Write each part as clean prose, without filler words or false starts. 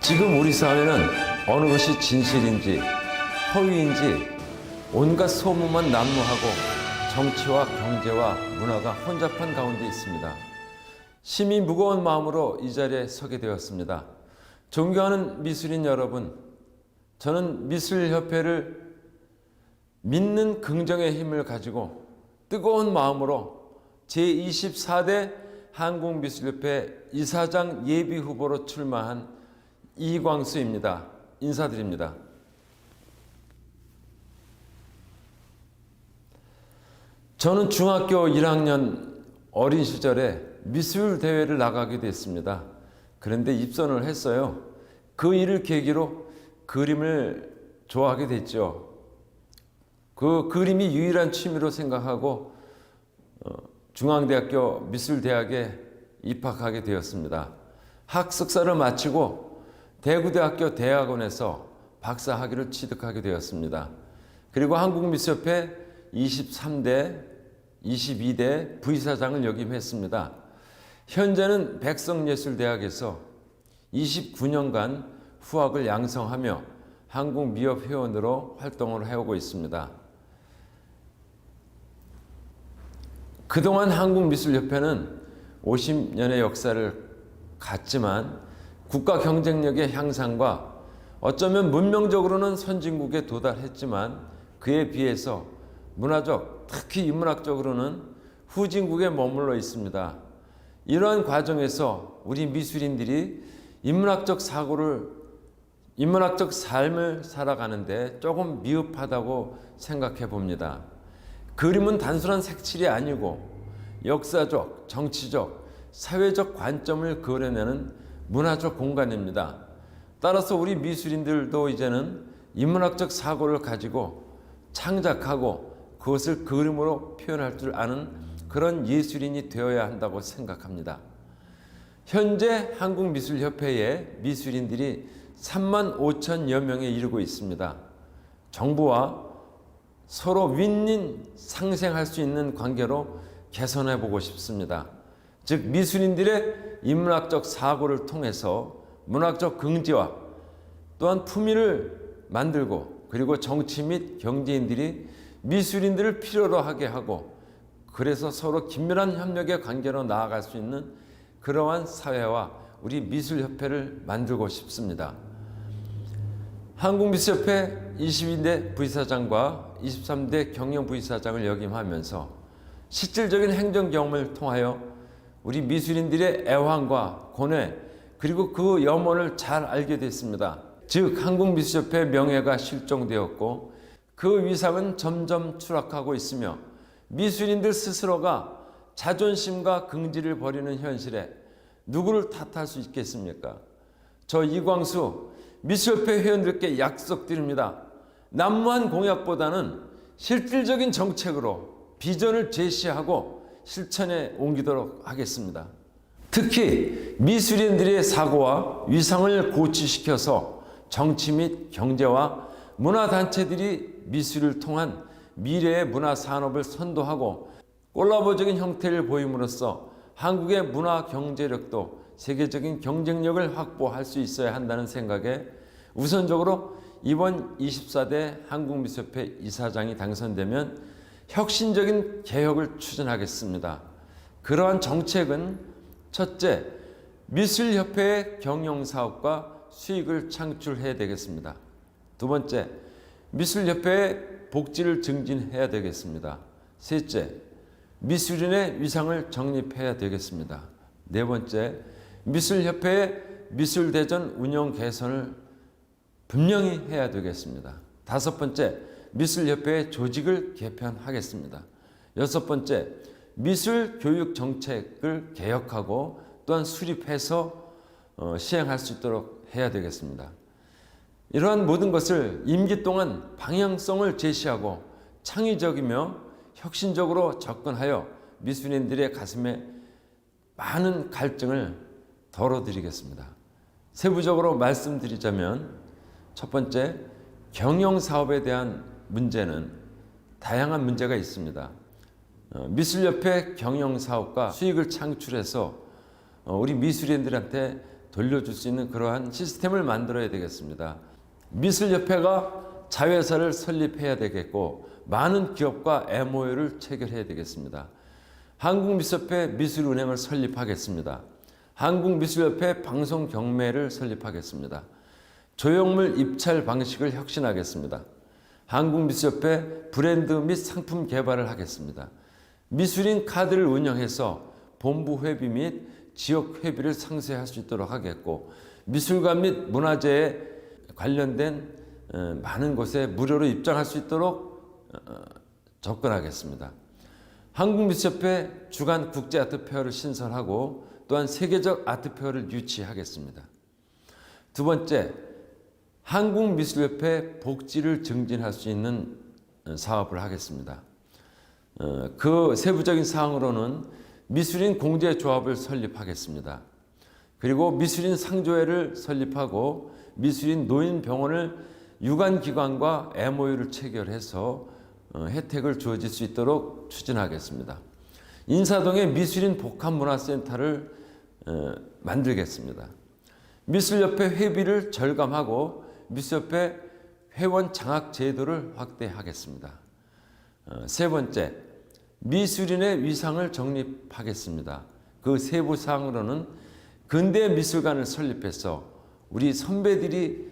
지금 우리 사회는 어느 것이 진실인지 허위인지 온갖 소문만 난무하고 정치와 경제와 문화가 혼잡한 가운데 있습니다. 심히 무거운 마음으로 이 자리에 서게 되었습니다. 존경하는 미술인 여러분, 저는 미술협회를 믿는 긍정의 힘을 가지고 뜨거운 마음으로 제24대 한국미술협회 이사장 예비후보로 출마한 이광수입니다. 인사드립니다. 저는 중학교 1학년 어린 시절에 미술대회를 나가게 됐습니다. 그런데 입선을 했어요. 그 일을 계기로 그림을 좋아하게 됐죠. 그 그림이 유일한 취미로 생각하고 중앙대학교 미술대학에 입학하게 되었습니다. 학석사를 마치고 대구대학교 대학원에서 박사학위를 취득하게 되었습니다. 그리고 한국미술협회 23대, 22대 부이사장을 역임했습니다. 현재는 백석예술대학에서 29년간 후학을 양성하며 한국미협 회원으로 활동을 해오고 있습니다. 그동안 한국미술협회는 50년의 역사를 갖지만 국가 경쟁력의 향상과 어쩌면 문명적으로는 선진국에 도달했지만 그에 비해서 문화적, 특히 인문학적으로는 후진국에 머물러 있습니다. 이러한 과정에서 우리 미술인들이 인문학적 삶을 살아가는데 조금 미흡하다고 생각해 봅니다. 그림은 단순한 색칠이 아니고 역사적, 정치적, 사회적 관점을 그려내는 문화적 공간입니다. 따라서 우리 미술인들도 이제는 인문학적 사고를 가지고 창작하고 그것을 그림으로 표현할 줄 아는 그런 예술인이 되어야 한다고 생각합니다. 현재 한국미술협회에 미술인들이 3만 5천여 명에 이르고 있습니다. 정부와 서로 윈윈 상생할 수 있는 관계로 개선해 보고 싶습니다. 즉 미술인들의 인문학적 사고를 통해서 문학적 긍지와 또한 품위를 만들고 그리고 정치 및 경제인들이 미술인들을 필요로 하게 하고 그래서 서로 긴밀한 협력의 관계로 나아갈 수 있는 그러한 사회와 우리 미술협회를 만들고 싶습니다. 한국미술협회 22대 부이사장과 23대 경영부이사장을 역임하면서 실질적인 행정 경험을 통하여 우리 미술인들의 애환과 고뇌 그리고 그 염원을 잘 알게 됐습니다. 즉 한국미술협회 명예가 실종되었고 그 위상은 점점 추락하고 있으며 미술인들 스스로가 자존심과 긍지를 버리는 현실에 누구를 탓할 수 있겠습니까? 저 이광수 미술협회 회원들께 약속드립니다. 난무한 공약보다는 실질적인 정책으로 비전을 제시하고 실천에 옮기도록 하겠습니다. 특히 미술인들의 사고와 위상을 고취시켜서 정치 및 경제와 문화단체들이 미술을 통한 미래의 문화산업을 선도하고 콜라보적인 형태를 보임으로써 한국의 문화 경제력도 세계적인 경쟁력을 확보할 수 있어야 한다는 생각에 우선적으로 이번 24대 한국미술협회 이사장이 당선되면 혁신적인 개혁을 추진하겠습니다. 그러한 정책은 첫째, 미술협회의 경영사업과 수익을 창출해야 되겠습니다. 두 번째, 미술협회의 복지를 증진해야 되겠습니다. 셋째, 미술인의 위상을 정립해야 되겠습니다. 네 번째, 미술협회의 미술대전 운영 개선을 분명히 해야 되겠습니다. 다섯 번째, 미술협회의 조직을 개편하겠습니다. 여섯 번째, 미술 교육 정책을 개혁하고 또한 수립해서 시행할 수 있도록 해야 되겠습니다. 이러한 모든 것을 임기 동안 방향성을 제시하고 창의적이며 혁신적으로 접근하여 미술인들의 가슴에 많은 갈증을 덜어드리겠습니다. 세부적으로 말씀드리자면 첫 번째, 경영사업에 대한 문제는 다양한 문제가 있습니다. 미술협회 경영사업과 수익을 창출해서 우리 미술인들한테 돌려줄 수 있는 그러한 시스템을 만들어야 되겠습니다. 미술협회가 자회사를 설립해야 되겠고 많은 기업과 MOU를 체결해야 되겠습니다. 한국미술협회 미술은행을 설립하겠습니다. 한국미술협회 방송경매를 설립하겠습니다. 조형물 입찰 방식을 혁신하겠습니다. 한국미술협회 브랜드 및 상품 개발을 하겠습니다. 미술인 카드를 운영해서 본부 회비 및 지역 회비를 상쇄할 수 있도록 하겠고 미술관 및 문화재에 관련된 많은 곳에 무료로 입장할 수 있도록 접근하겠습니다. 한국미술협회 주간 국제 아트페어를 신설하고 또한 세계적 아트페어를 유치하겠습니다. 두 번째, 한국미술협회 복지를 증진할 수 있는 사업을 하겠습니다. 그 세부적인 사항으로는 미술인 공제조합을 설립하겠습니다. 그리고 미술인 상조회를 설립하고 미술인 노인병원을 유관기관과 MOU를 체결해서 혜택을 주어질 수 있도록 추진하겠습니다. 인사동에 미술인 복합문화센터를 만들겠습니다. 미술협회 회비를 절감하고 미술협회 회원 장학 제도를 확대하겠습니다. 세 번째, 미술인의 위상을 정립하겠습니다. 그 세부 사항으로는 근대 미술관을 설립해서 우리 선배들이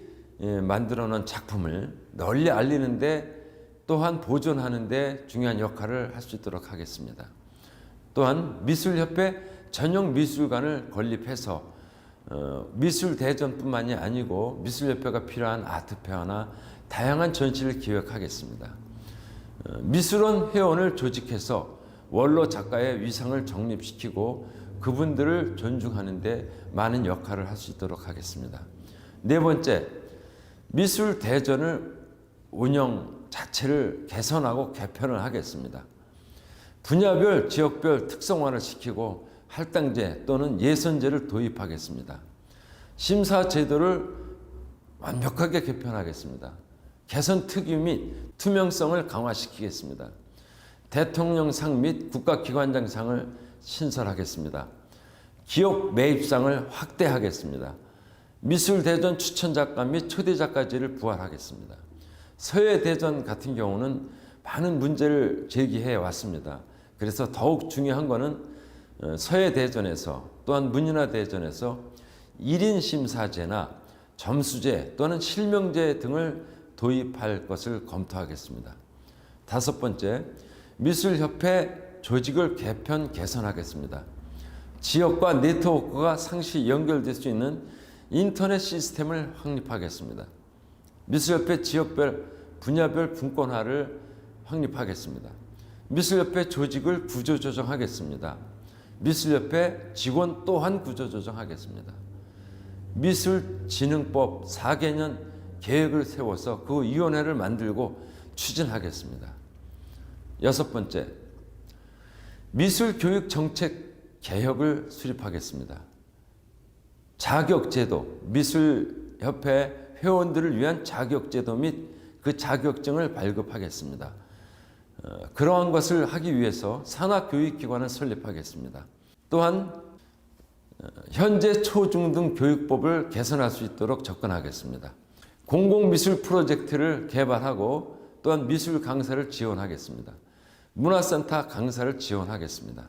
만들어 놓은 작품을 널리 알리는데 또한 보존하는 데 중요한 역할을 할 수 있도록 하겠습니다. 또한 미술협회 전용 미술관을 건립해서 미술대전뿐만이 아니고 미술협회가 필요한 아트페어나 다양한 전시를 기획하겠습니다. 미술원 회원을 조직해서 원로 작가의 위상을 정립시키고 그분들을 존중하는 데 많은 역할을 할 수 있도록 하겠습니다. 네 번째, 미술대전을 운영 자체를 개선하고 개편을 하겠습니다. 분야별, 지역별 특성화를 시키고 할당제 또는 예선제를 도입하겠습니다. 심사 제도를 완벽하게 개편하겠습니다. 개선 특유 및 투명성을 강화시키겠습니다. 대통령상 및 국가기관장상을 신설하겠습니다. 기업 매입상을 확대하겠습니다. 미술대전 추천작가 및 초대작가제를 부활하겠습니다. 서예대전 같은 경우는 많은 문제를 제기해 왔습니다. 그래서 더욱 중요한 것은 서예대전에서 또한 문인화대전에서 1인 심사제나 점수제 또는 실명제 등을 도입할 것을 검토하겠습니다. 다섯 번째, 미술협회 조직을 개편 개선하겠습니다. 지역과 네트워크가 상시 연결될 수 있는 인터넷 시스템을 확립하겠습니다. 미술협회 지역별, 분야별 분권화를 확립하겠습니다. 미술협회 조직을 구조조정하겠습니다. 미술협회 직원 또한 구조조정하겠습니다. 미술진흥법 4개년 계획을 세워서 그 위원회를 만들고 추진하겠습니다. 여섯 번째, 미술교육정책 개혁을 수립하겠습니다. 자격제도, 미술협회 회원들을 위한 자격제도 및 그 자격증을 발급하겠습니다. 그러한 것을 하기 위해서 산하교육기관을 설립하겠습니다. 또한 현재 초중등 교육법을 개선할 수 있도록 접근하겠습니다. 공공미술 프로젝트를 개발하고 또한 미술 강사를 지원하겠습니다. 문화센터 강사를 지원하겠습니다.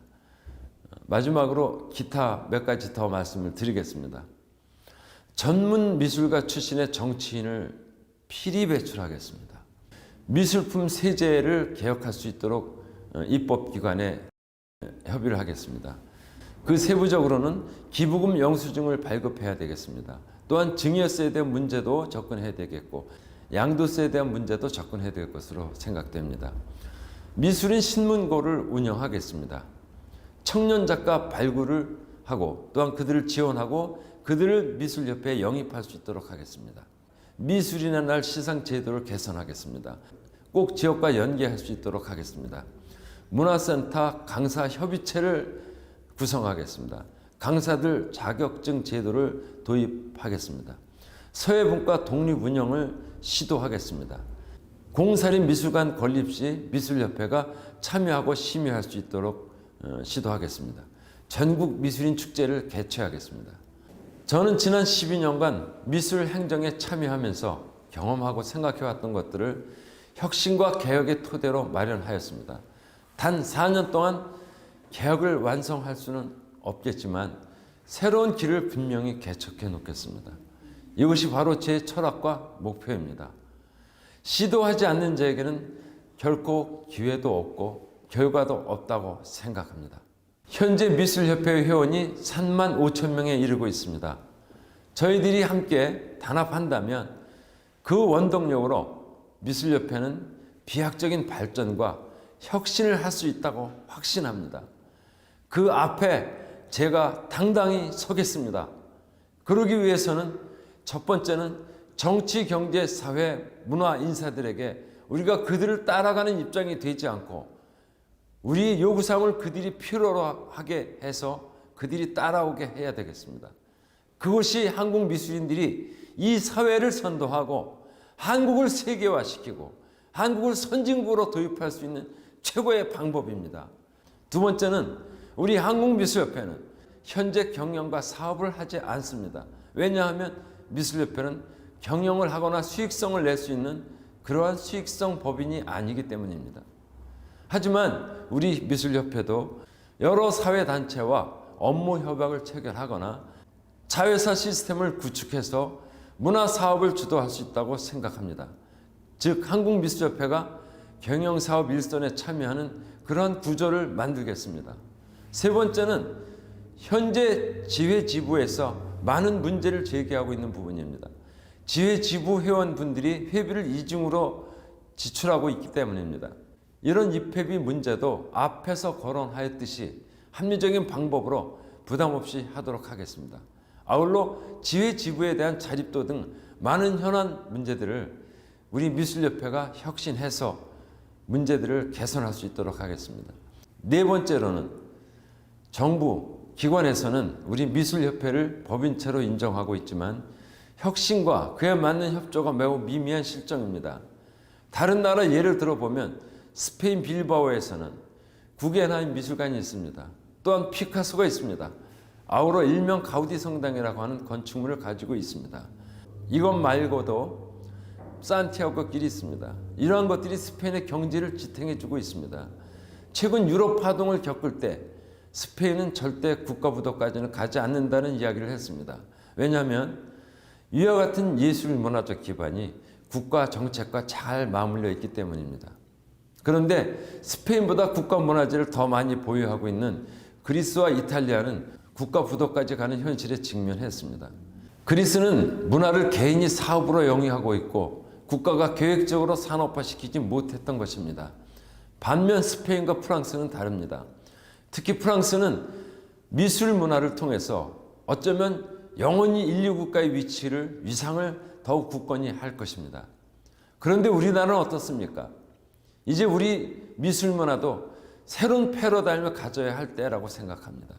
마지막으로 기타 몇 가지 더 말씀을 드리겠습니다. 전문 미술가 출신의 정치인을 필히 배출하겠습니다. 미술품 세제를 개혁할 수 있도록 입법기관에 협의를 하겠습니다. 그 세부적으로는 기부금 영수증을 발급해야 되겠습니다. 또한 증여세에 대한 문제도 접근해야 되겠고 양도세에 대한 문제도 접근해야 될 것으로 생각됩니다. 미술인 신문고를 운영하겠습니다. 청년 작가 발굴을 하고 또한 그들을 지원하고 그들을 미술협회에 영입할 수 있도록 하겠습니다. 미술인의 날 시상 제도를 개선하겠습니다. 꼭 지역과 연계할 수 있도록 하겠습니다. 문화센터 강사 협의체를 구성하겠습니다. 강사들 자격증 제도를 도입하겠습니다. 서예분과 독립 운영을 시도하겠습니다. 공사립 미술관 건립 시 미술협회가 참여하고 심의할 수 있도록 시도하겠습니다. 전국 미술인 축제를 개최하겠습니다. 저는 지난 12년간 미술 행정에 참여하면서 경험하고 생각해왔던 것들을 혁신과 개혁의 토대로 마련하였습니다. 단 4년 동안 개혁을 완성할 수는 없겠지만 새로운 길을 분명히 개척해 놓겠습니다. 이것이 바로 제 철학과 목표입니다. 시도하지 않는 자에게는 결코 기회도 없고 결과도 없다고 생각합니다. 현재 미술협회 회원이 3만 5천 명에 이르고 있습니다. 저희들이 함께 단합한다면 그 원동력으로 미술협회는 비약적인 발전과 혁신을 할 수 있다고 확신합니다. 그 앞에 제가 당당히 서겠습니다. 그러기 위해서는 첫 번째는 정치, 경제, 사회, 문화 인사들에게 우리가 그들을 따라가는 입장이 되지 않고 우리 요구사항을 그들이 필요로 하게 해서 그들이 따라오게 해야 되겠습니다. 그것이 한국 미술인들이 이 사회를 선도하고 한국을 세계화시키고 한국을 선진국으로 도입할 수 있는 최고의 방법입니다. 두 번째는 우리 한국미술협회는 현재 경영과 사업을 하지 않습니다. 왜냐하면 미술협회는 경영을 하거나 수익성을 낼 수 있는 그러한 수익성 법인이 아니기 때문입니다. 하지만 우리 미술협회도 여러 사회단체와 업무 협약을 체결하거나 자회사 시스템을 구축해서 문화사업을 주도할 수 있다고 생각합니다. 즉 한국미술협회가 경영사업 일선에 참여하는 그러한 구조를 만들겠습니다. 세 번째는 현재 지회지부에서 많은 문제를 제기하고 있는 부분입니다. 지회지부 회원분들이 회비를 이중으로 지출하고 있기 때문입니다. 이런 입회비 문제도 앞에서 거론하였듯이 합리적인 방법으로 부담 없이 하도록 하겠습니다. 아울러 지회지부에 대한 자립도 등 많은 현안 문제들을 우리 미술협회가 혁신해서 문제들을 개선할 수 있도록 하겠습니다. 네 번째로는 정부 기관에서는 우리 미술협회를 법인체로 인정하고 있지만 혁신과 그에 맞는 협조가 매우 미미한 실정입니다. 다른 나라 예를 들어보면 스페인 빌바오에서는 구겐하임 미술관이 있습니다. 또한 피카소가 있습니다. 아울러 일명 가우디 성당이라고 하는 건축물을 가지고 있습니다. 이것 말고도 산티아고 길이 있습니다. 이러한 것들이 스페인의 경제를 지탱해주고 있습니다. 최근 유럽 파동을 겪을 때 스페인은 절대 국가부도까지는 가지 않는다는 이야기를 했습니다. 왜냐하면 이와 같은 예술 문화적 기반이 국가 정책과 잘 맞물려 있기 때문입니다. 그런데 스페인보다 국가 문화재를 더 많이 보유하고 있는 그리스와 이탈리아는 국가 부도까지 가는 현실에 직면했습니다. 그리스는 문화를 개인이 사업으로 영위하고 있고 국가가 계획적으로 산업화시키지 못했던 것입니다. 반면 스페인과 프랑스는 다릅니다. 특히 프랑스는 미술 문화를 통해서 어쩌면 영원히 인류 국가의 위치를 위상을 더욱 굳건히 할 것입니다. 그런데 우리나라는 어떻습니까? 이제 우리 미술 문화도 새로운 패러다임을 가져야 할 때라고 생각합니다.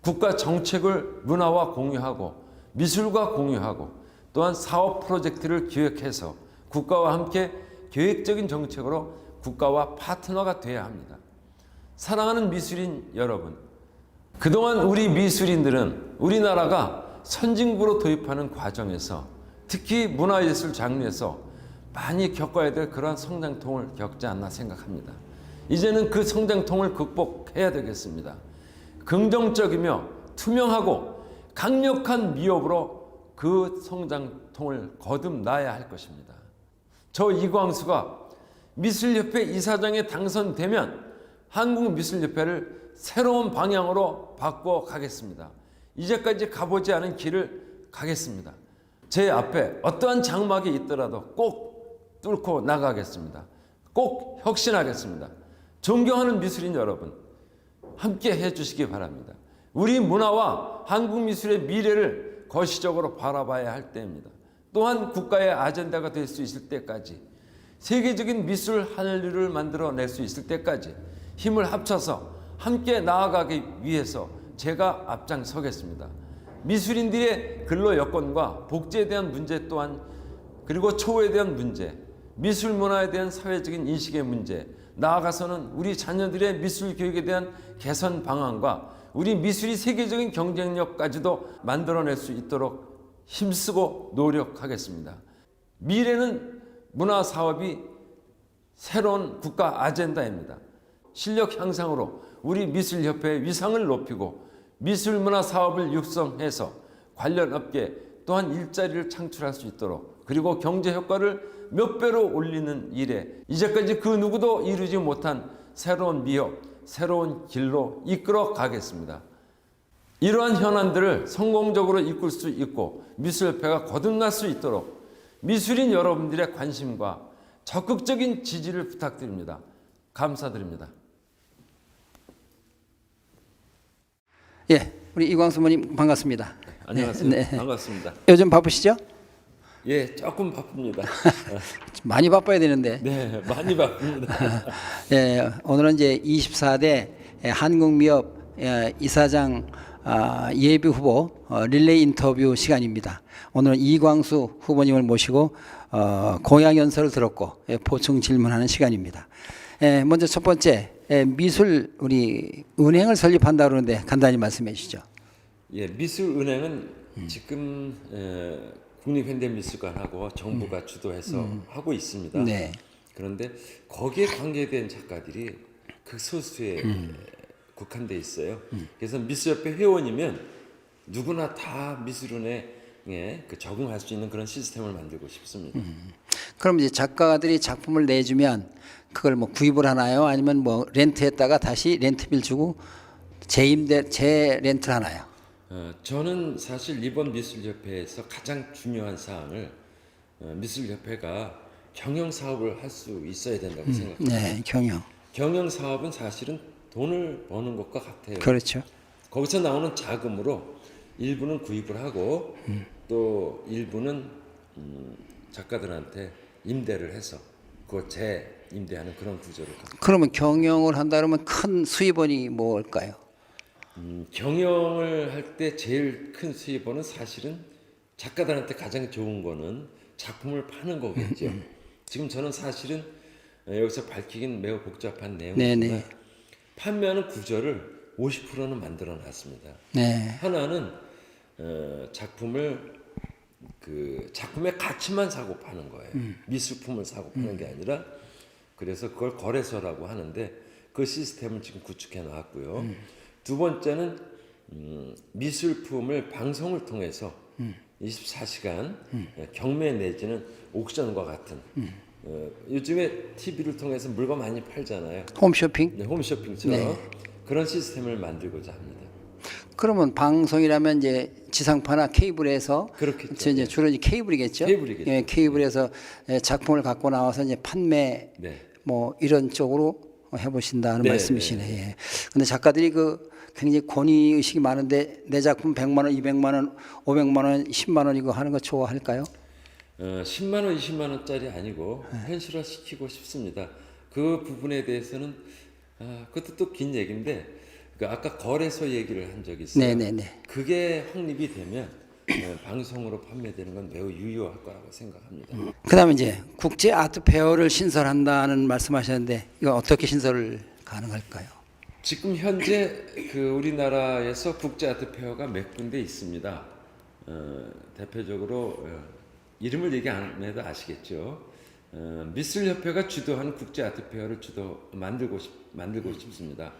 국가 정책을 문화와 공유하고 미술과 공유하고 또한 사업 프로젝트를 기획해서 국가와 함께 계획적인 정책으로 국가와 파트너가 돼야 합니다. 사랑하는 미술인 여러분, 그동안 우리 미술인들은 우리나라가 선진국으로 도입하는 과정에서 특히 문화예술 장르에서 많이 겪어야 될 그러한 성장통을 겪지 않나 생각합니다. 이제는 그 성장통을 극복해야 되겠습니다. 긍정적이며 투명하고 강력한 미업으로 그 성장통을 거듭나야 할 것입니다. 저 이광수가 미술협회 이사장에 당선되면 한국미술협회를 새로운 방향으로 바꿔 가겠습니다. 이제까지 가보지 않은 길을 가겠습니다. 제 앞에 어떠한 장막이 있더라도 꼭 뚫고 나가겠습니다. 꼭 혁신하겠습니다. 존경하는 미술인 여러분, 함께 해주시기 바랍니다. 우리 문화와 한국 미술의 미래를 거시적으로 바라봐야 할 때입니다. 또한 국가의 아젠다가 될 수 있을 때까지, 세계적인 미술 한류를 만들어낼 수 있을 때까지 힘을 합쳐서 함께 나아가기 위해서 제가 앞장서겠습니다. 미술인들의 근로 여건과 복지에 대한 문제 또한, 그리고 초호에 대한 문제, 미술 문화에 대한 사회적인 인식의 문제, 나아가서는 우리 자녀들의 미술 교육에 대한 개선 방안과 우리 미술이 세계적인 경쟁력까지도 만들어낼 수 있도록 힘쓰고 노력하겠습니다. 미래는 문화 사업이 새로운 국가 아젠다입니다. 실력 향상으로 우리 미술협회의 위상을 높이고 미술문화 사업을 육성해서 관련 업계 또한 일자리를 창출할 수 있도록 그리고 경제 효과를 몇 배로 올리는 일에 이제까지 그 누구도 이루지 못한 새로운 미역, 새로운 길로 이끌어 가겠습니다. 이러한 현안들을 성공적으로 이끌 수 있고 미술협회가 거듭날 수 있도록 미술인 여러분들의 관심과 적극적인 지지를 부탁드립니다. 감사드립니다. 예, 우리 이광수 의원님 반갑습니다. 안녕하세요. 네. 반갑습니다. 요즘 바쁘시죠? 예, 조금 바쁩니다. 많이 바빠야 되는데. 네, 많이 바쁩니다. 예, 오늘은 이제 24대 한국미업 이사장 예비 후보 릴레이 인터뷰 시간입니다. 오늘은 이광수 후보님을 모시고 공약 연설을 들었고 보충 질문하는 시간입니다. 먼저 첫 번째 미술 우리 은행을 설립한다 그러는데 간단히 말씀해 주시죠. 예, 미술은행은 지금 국립현대미술관하고 정부가 주도해서 하고 있습니다. 네. 그런데 거기에 관계된 작가들이 극소수에 국한돼 있어요. 그래서 미술협회 회원이면 누구나 다 미술은행에 적응할 수 있는 그런 시스템을 만들고 싶습니다. 그럼 이제 작가들이 작품을 내주면 그걸 뭐 구입을 하나요? 아니면 뭐 렌트했다가 다시 렌트비를 주고 재렌트를 하나요? 저는 사실 이번 미술협회에서 가장 중요한 사항을 미술협회가 경영 사업을 할 수 있어야 된다고 생각합니다. 네, 경영. 경영 사업은 사실은 돈을 버는 것과 같아요. 그렇죠. 거기서 나오는 자금으로 일부는 구입을 하고 또 일부는 작가들한테 임대를 해서 그거 재임대하는 그런 구조를 갖고. 그러면 경영을 한다 그러면 큰 수입원이 뭘까요? 경영을 할 때 제일 큰 수입원은 사실은 작가들한테 가장 좋은 거는 작품을 파는 거겠죠. 지금 저는 사실은 여기서 밝히긴 매우 복잡한 내용이지만 네네. 판매하는 구조를 50%는 만들어 놨습니다. 네. 하나는 작품을 작품의 가치만 사고 파는 거예요. 미술품을 사고 파는 게 아니라 그래서 그걸 거래소라고 하는데 그 시스템을 지금 구축해 놨고요. 두 번째는 미술품을 방송을 통해서 24시간 경매 내지는 옥션과 같은 요즘에 TV를 통해서 물건 많이 팔잖아요. 홈쇼핑? 네, 홈쇼핑처럼 네. 그런 시스템을 만들고자 합니다. 그러면 방송이라면 이제 지상파나 케이블에서 그렇겠죠. 이제 주로 이제 케이블이겠죠. 케이블이겠죠. 예, 케이블에서 작품을 갖고 나와서 이제 판매 네. 뭐 이런 쪽으로 해보신다는 네, 말씀이시네. 예. 근데 작가들이 굉장히 권위 의식이 많은데 내 작품 100만 원, 200만 원, 500만 원, 10만 원 이거 하는 거 좋아할까요? 10만 원, 20만 원짜리 아니고 현실화 시키고 싶습니다. 그 부분에 대해서는 그것도 또 긴 얘기인데 아까 거래소 얘기를 한 적이 있어요. 네네네. 그게 확립이 되면 방송으로 판매되는 건 매우 유효할 거라고 생각합니다. 그다음에 이제 국제 아트 페어를 신설한다는 말씀하셨는데 이거 어떻게 신설 가능할까요? 지금 현재 우리나라에서 국제 아트 페어가 몇 군데 있습니다. 대표적으로 이름을 얘기 안 해도 아시겠죠. 미술협회가 주도하는 국제 아트 페어를 만들고 싶습니다.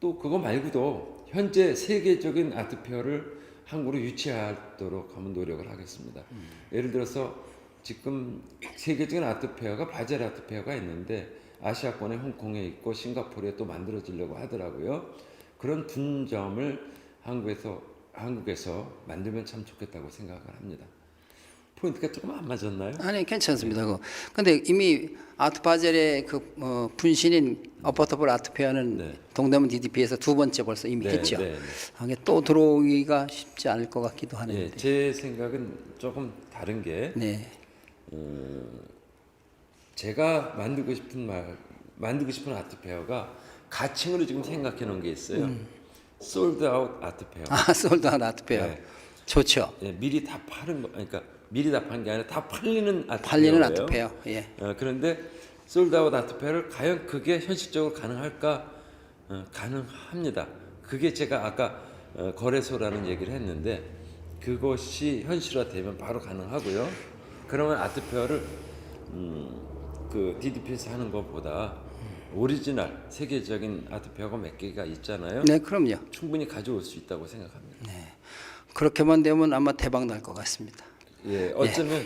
또 그거 말고도 현재 세계적인 아트 페어를 한국으로 유치하도록 한번 노력을 하겠습니다. 예를 들어서 지금 세계적인 아트 페어가 바젤 아트 페어가 있는데 아시아권에 홍콩에 있고 싱가포르에 또 만들어지려고 하더라고요. 그런 분점을 한국에서 만들면 참 좋겠다고 생각을 합니다. 포인트가 조금 안 맞았나요? 아니 괜찮습니다. 근데 이미 아트 바젤의 분신인 어포터블 아트 페어는 네. 동대문 DDP에서 두 번째 벌써 이미 네, 했죠. 네, 네. 이게 또 들어오기가 쉽지 않을 것 같기도 하는데. 예, 제 생각은 조금 다른 게 네. 제가 만들고 싶은 아트 페어가 가칭으로 지금 생각해 놓은 게 있어요. 솔드 아웃 아트 페어. 솔드아웃 아트 페어. 네. 좋죠. 예, 미리 다 파는 거, 그러니까 미리 다 판 게 아니라 다 팔리는 아트 팔리는 페어예요. 아트 페어. 예. 그런데 솔드 아웃 아트 페어를 과연 그게 현실적으로 가능할까 가능합니다. 그게 제가 아까 거래소라는 얘기를 했는데 그것이 현실화되면 바로 가능하고요. 그러면 아트페어를 그 DDP에서 하는 것보다 오리지널 세계적인 아트페어가 몇 개가 있잖아요. 네, 그럼요. 충분히 가져올 수 있다고 생각합니다. 그렇게만 되면 아마 대박 날 것 같습니다. 예, 어쩌면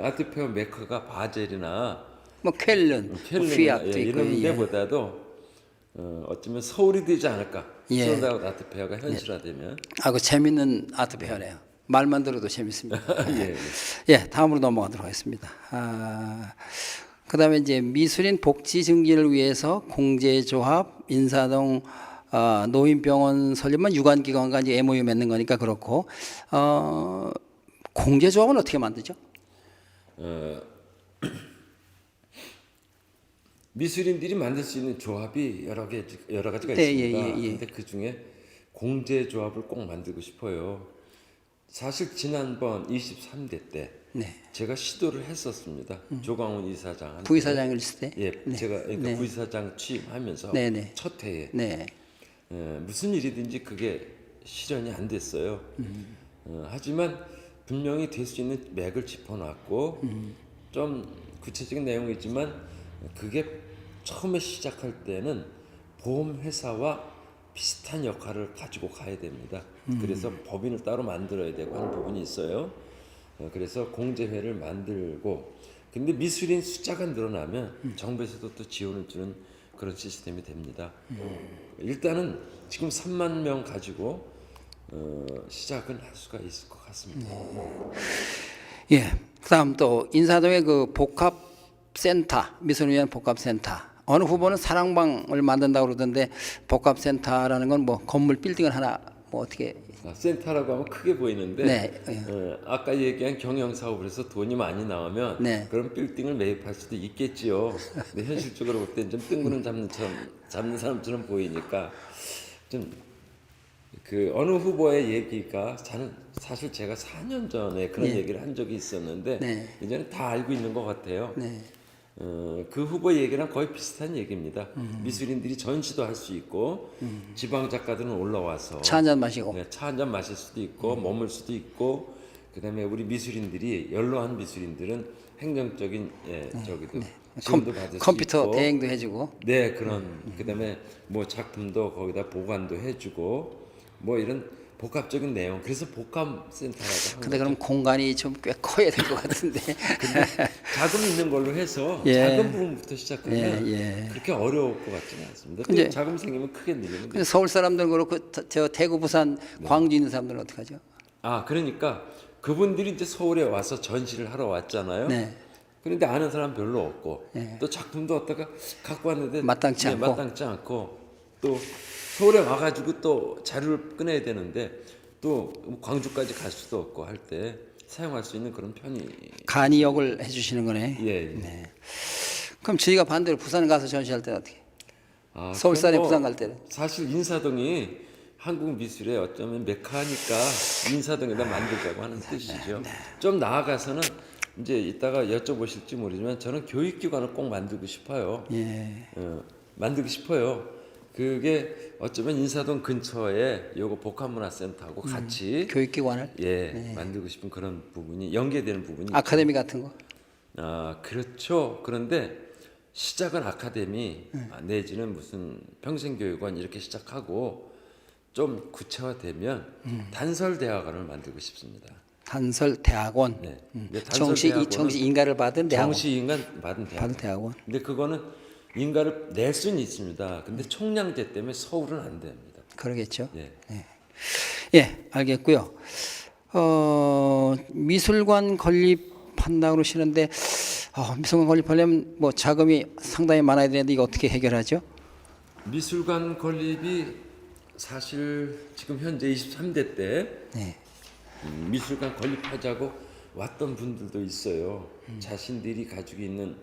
아트페어 메커가 바젤이나 뭐 쾰른, 켈린이나 피아트 있고, 이런 데보다도 어쩌면 서울이 되지 않을까. 예. 솔드아웃 아트페어가 현실화되면. 그 재밌는 아트 페어네요. 말만 들어도 재밌습니다. 예, 예, 다음으로 넘어가도록 하겠습니다. 그다음에 이제 미술인 복지 증진을 위해서 공제조합, 인사동 노인병원 설립만 유관기관과 이제 MOU 맺는 거니까 그렇고 공제조합은 어떻게 만들죠? 미술인들이 만들 수 있는 조합이 여러 가지가 네, 있습니다. 예. 근데 그 중에 공제 조합을 꼭 만들고 싶어요. 사실 지난번 23대 때 네. 제가 시도를 했었습니다. 조광훈 이사장한테. 부이사장을 있을 때. 예, 네. 제가 그러니까 네. 부이사장 취임하면서 네. 첫 해에 네. 무슨 일이든지 그게 실현이 안 됐어요. 하지만 분명히 될 수 있는 맥을 짚어놨고 좀 구체적인 내용이지만 그게 처음에 시작할 때는 보험회사와 비슷한 역할을 가지고 가야 됩니다. 그래서 법인을 따로 만들어야 되고 하는 부분이 있어요. 그래서 공제회를 만들고 근데 미술인 숫자가 늘어나면 정부에서도 또 지원을 주는 그런 시스템이 됩니다. 일단은 지금 3만 명 가지고 시작은 할 수가 있을 것 같습니다. 예. 그다음 또 인사동의 그 복합센터 미술을 위한 복합센터 어느 후보는 사랑방을 만든다고 그러던데 복합센터라는 건 뭐 건물 빌딩을 하나 뭐 어떻게 센터라고 하면 크게 보이는데 네. 아까 얘기한 경영사업을 해서 돈이 많이 나오면 네. 그런 빌딩을 매입할 수도 있겠지요. 근데 현실적으로 볼 땐 좀 뜬구름 잡는 사람처럼 보이니까 좀 그 어느 후보의 얘기가 저는 사실 제가 4년 전에 그런 얘기를 한 적이 있었는데 네. 이제는 다 알고 있는 것 같아요. 네. 그 후보 얘기랑 거의 비슷한 얘기입니다. 미술인들이 전시도 할 수 있고 지방 작가들은 올라와서 차 한잔 마시고 네, 차 한잔 마실 수도 있고 머물 수도 있고 그다음에 우리 미술인들이 연로한 미술인들은 행정적인 저기도 지원도 받을 컴퓨터 수 있고 대행도 해주고 네 그런 그다음에 뭐 작품도 거기다 보관도 해주고 뭐 이런 복합적인 내용 그래서 복합센터라고 하는 근데 그럼 공간이 좀 꽤 커야 될 것 같은데 근데 자금 있는 걸로 해서 예. 작은 부분부터 시작하면 예. 그렇게 어려울 것 같지는 않습니다. 또 근데- 자금 생기면 크게 늘리면 근데 서울 사람들 그렇고 저 대구 부산 광주 있는 사람들은 어떻게 하죠? 그러니까 그분들이 이제 서울에 와서 전시를 하러 왔잖아요. 네. 그런데 아는 사람 별로 없고 또 작품도 어디다가 갖고 왔는데 마땅치 않고. 마땅치 않고 또 서울에 와가지고 또 자료를 꺼내야 되는데 또 광주까지 갈 수도 없고 할 때 사용할 수 있는 그런 편이 간이역을 해주시는 거네. 예. 그럼 저희가 반대로 부산 가서 전시할 때는 어떻게? 서울 그건 사람이 뭐 부산 갈 때는? 사실 인사동이 한국 미술의 어쩌면 메카니까 인사동에다 만들자고 하는 뜻이죠. 좀 나아가서는 이제 이따가 여쭤보실지 모르지만 저는 교육기관을 꼭 만들고 싶어요. 예. 만들고 싶어요. 그게 어쩌면 인사동 근처에 요거 복합문화센터하고 같이 교육기관을 만들고 싶은 그런 부분이 연계되는 부분이 아카데미 같은 거. 그렇죠. 그런데 시작은 아카데미 내지는 무슨 평생교육원 이렇게 시작하고 좀 구체화되면 단설대학원을 만들고 싶습니다. 단설 대학원. 네. 근데 정시 인가를 받은 대학원. 정시인간 받은 대학원. 받은 대학원. 근데 그거는 인가를 낼 수는 있습니다. 근데 총량제 때문에 서울은 안 됩니다. 그러겠죠. 예. 예, 알겠고요. 미술관 건립한다고 그러시는데 미술관 건립하려면 뭐 자금이 상당히 많아야 되는데 이거 어떻게 해결하죠? 미술관 건립이 사실 지금 현재 23대 때 네. 미술관 건립하자고 왔던 분들도 있어요. 자신들이 가지고 있는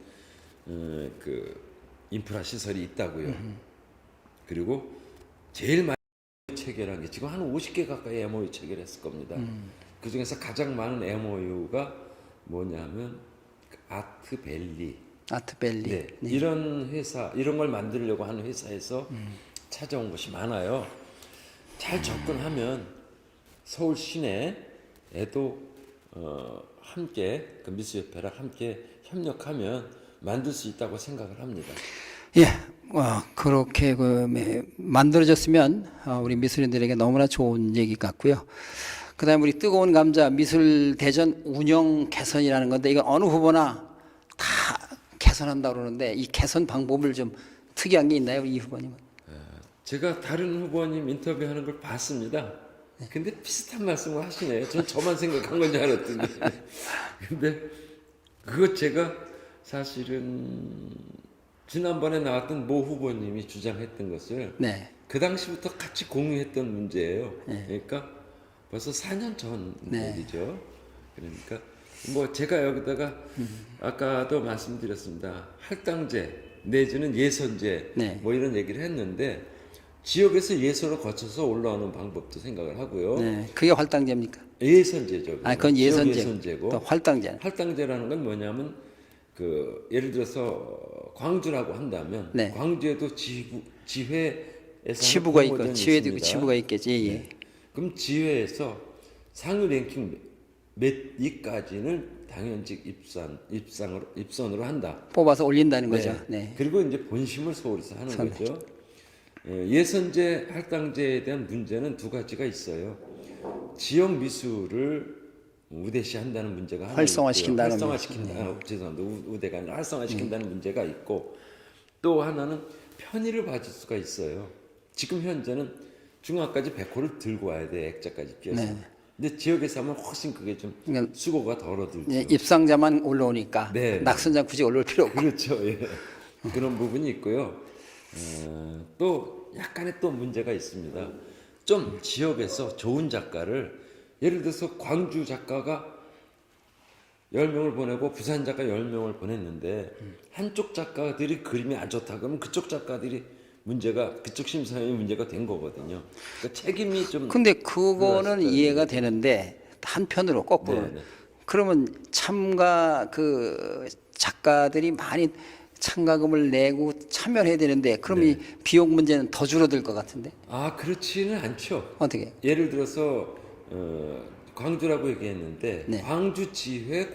그 인프라 시설이 있다고요. 그리고 제일 많이 체결한 게 지금 한 50개 가까이 MOU 체결했을 겁니다. 그 중에서 가장 많은 MOU가 뭐냐면 아트밸리. 아트밸리. 네. 이런 회사, 이런 걸 만들려고 하는 회사에서 찾아온 곳이 많아요. 잘 접근하면 서울 시내에도 함께 그 미술협회랑 함께 협력하면 만들 수 있다고 생각을 합니다. 예, 그렇게 만들어졌으면 우리 미술인들에게 너무나 좋은 얘기 같고요. 그다음에 우리 뜨거운 감자 미술 대전 운영 개선이라는 건데 이건 어느 후보나 다 개선한다고 그러는데 이 개선 방법을 좀 특이한 게 있나요, 이 후보님은? 제가 다른 후보님 인터뷰하는 걸 봤습니다. 근데 비슷한 말씀을 하시네요. 전 저만 생각한 건 줄 알았더니. 근데 그거 제가 사실은 지난번에 나왔던 모 후보님이 주장했던 것을 네. 그 당시부터 같이 공유했던 문제예요. 그러니까 벌써 4년 전 얘기죠. 그러니까 뭐 제가 여기다가 아까도 말씀드렸습니다. 할당제 내지는 예선제 네. 뭐 이런 얘기를 했는데 지역에서 예선을 거쳐서 올라오는 방법도 생각을 하고요. 네. 그게 활당제입니까? 예선제죠. 아, 그건 지역 예선제. 예선제고 또 활당제. 할당제라는 건 뭐냐면 그 예를 들어서 광주라고 한다면 네. 광주에도 지회에서 치부가 있고 공모전이 지회도 있고 있습니다. 치부가 있겠지. 예. 네. 그럼 지회에서 상위 랭킹 몇 위까지는 당연직 입선으로 한다. 뽑아서 올린다는 거죠. 네. 그리고 이제 본심을 서울에서 하는 거죠. 예선제, 할당제에 대한 문제는 두 가지가 있어요. 지역 미술을 우대시한다는 문제가 하나 활성화시킨다는 있고요. 활성화시킨다. 죄송합니다. 우대가 아니라 활성화시킨다는 문제가 있고 또 하나는 편의를 봐줄 수가 있어요. 지금 현재는 중학까지 100호를 들고 와야 돼. 액자까지 끼워서. 네. 근데 지역에서 하면 훨씬 그게 좀 그러니까 수고가 덜어들죠. 예, 입상자만 올라오니까 네. 낙선자 굳이 올라올 필요 없고. 그렇죠. 예. 그런 부분이 있고요. 또 약간의 또 문제가 있습니다. 좀 지역에서 좋은 작가를 예를 들어서 광주 작가가 10명을 보내고 부산 작가 10명을 보냈는데 한쪽 작가들이 그림이 안 좋다 그러면 그쪽 작가들이 그쪽 심사위원이 문제가 된 거거든요. 그러니까 책임이 좀. 근데 그거는 이해가 되는데 한편으로 거꾸로 네, 네. 그러면 참가 그 작가들이 많이 참가금을 내고 참여를 해야 되는데 그럼 이 비용 문제는 더 줄어들 것 같은데 그렇지는 않죠. 어떻게? 예를 들어서 광주라고 얘기했는데 네. 광주지회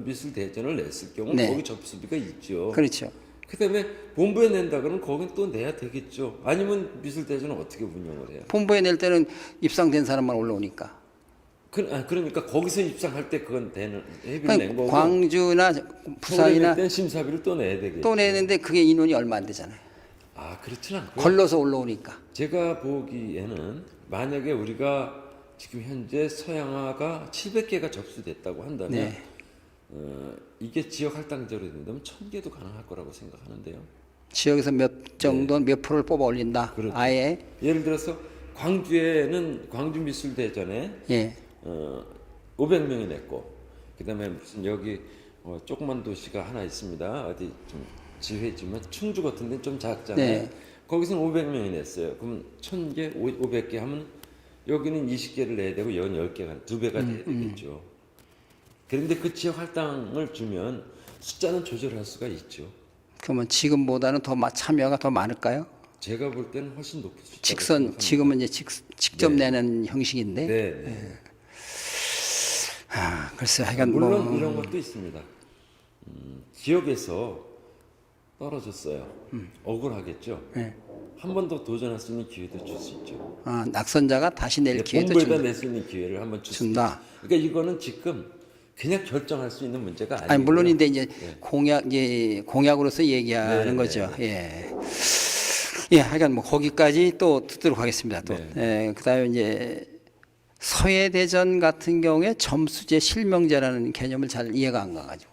미술 대전을 냈을 경우 네. 거기 접수비가 있죠. 그렇죠. 그다음에 본부에 낸다 그러면 거긴 또 내야 되겠죠. 아니면 미술 대전은 어떻게 운영을 해요? 본부에 낼 때는 입상된 사람만 올라오니까. 그러니까 거기서 입상할 때 그건 회비를 낸 그러니까 거고. 광주나 서울에 부산이나 낼 땐 심사비를 또 내야 되겠죠. 또 내는데 그게 인원이 얼마 안 되잖아요. 그렇진 않고요. 걸러서 올라오니까. 제가 보기에는 만약에 우리가 지금 현재 서양화가 700개가 접수됐다고 한다면 네. 이게 지역 할당제로 된다면 1000개도 가능할 거라고 생각하는데요. 지역에서 몇 정도 몇 프로를 뽑아 올린다. 그렇죠. 아예 예를 들어서 광주에는 광주 미술 대전에 예. 500명이 냈고 그다음에 무슨 여기 조그만 도시가 하나 있습니다. 어디 좀 지회지만 충주 같은 데는 좀 작잖아요. 네. 거기서는 500명이 냈어요. 그럼 1000개, 500개 하면 여기는 20개를 내야 되고 여기는 10개가 2배가 돼야 되겠죠. 그런데 그 지역 할당을 주면 숫자는 조절할 수가 있죠. 그러면 지금보다는 더 참여가 더 많을까요? 제가 볼 때는 훨씬 높을 수 있다고 직선 생각합니다. 지금은 이제 직접 내는 형식인데. 네. 글쎄 하여간 물론 이런 것도 있습니다. 지역에서 떨어졌어요. 억울하겠죠. 네. 한 번 더 도전할 수 있는 기회도 줄 수 있죠. 낙선자가 다시 낼 기회도 본부에다 낼 수 있는 기회를 한번 준다. 그러니까 이거는 지금 그냥 결정할 수 있는 문제가 아니에요. 아니 물론인데 이제 공약으로서 얘기하는 네, 거죠. 예. 예, 하여간 뭐 거기까지 또 듣도록 하겠습니다. 또. 예, 그다음에 이제 서해대전 같은 경우에 점수제 실명제라는 개념을 잘 이해가 안 가가지고.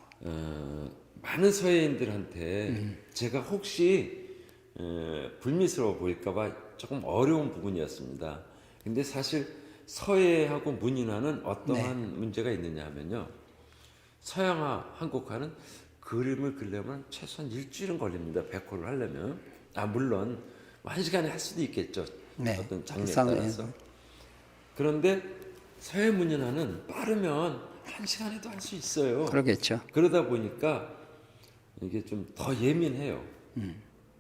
많은 서해인들한테 제가 혹시 불미스러워 보일까봐 조금 어려운 부분이었습니다. 근데 사실 서해하고 문인화는 어떠한 문제가 있느냐 하면요. 서양화, 한국화는 그림을 그리려면 최소한 일주일은 걸립니다. 100호를 하려면. 물론 1시간에 할 수도 있겠죠. 네. 어떤 장르에 따라서. 그런데 서해 문인화는 빠르면 1시간에도 할 수 있어요. 그러겠죠. 그러다 보니까 이게 좀 더 예민해요.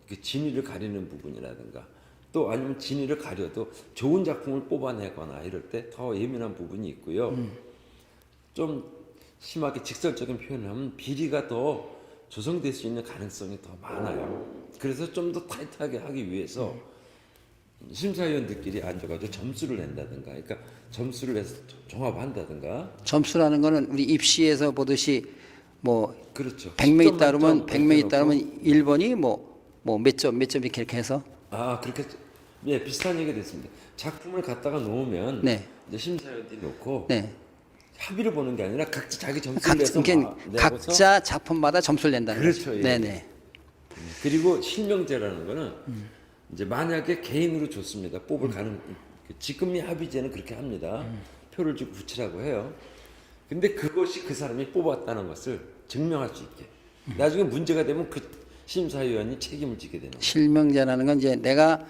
그 진위를 가리는 부분이라든가 또 아니면 진위를 가려도 좋은 작품을 뽑아내거나 이럴 때 더 예민한 부분이 있고요. 좀 심하게 직설적인 표현을 하면 비리가 더 조성될 수 있는 가능성이 더 많아요. 그래서 좀 더 타이트하게 하기 위해서 심사위원들끼리 앉아가지고 점수를 낸다든가, 그러니까 점수를 내서 종합한다든가. 점수라는 거는 우리 입시에서 보듯이 뭐 그렇죠. 100명 10점 있다 그러면 만점 100명 있다 이렇게 그러면 1번이 뭐 몇 점 이렇게 해서 아, 그렇게, 예, 비슷한 얘기가 됐습니다. 작품을 갖다가 놓으면 네. 이제 심사위원들이 놓고 네. 합의를 보는 게 아니라 각자 자기 점수를 내서 그러니까 내고서. 각자 작품마다 점수를 낸다는 그렇죠, 거죠. 예. 네네. 그리고 실명제라는 거는 이제 만약에 개인으로 줬습니다. 뽑을 가능, 지금의 합의제는 그렇게 합니다. 표를 주고 붙이라고 해요. 근데 그것이 그 사람이 뽑았다는 것을 증명할 수 있게. 나중에 문제가 되면 그 심사위원이 책임을 지게 되는 거예요. 실명제라는 건 이제 내가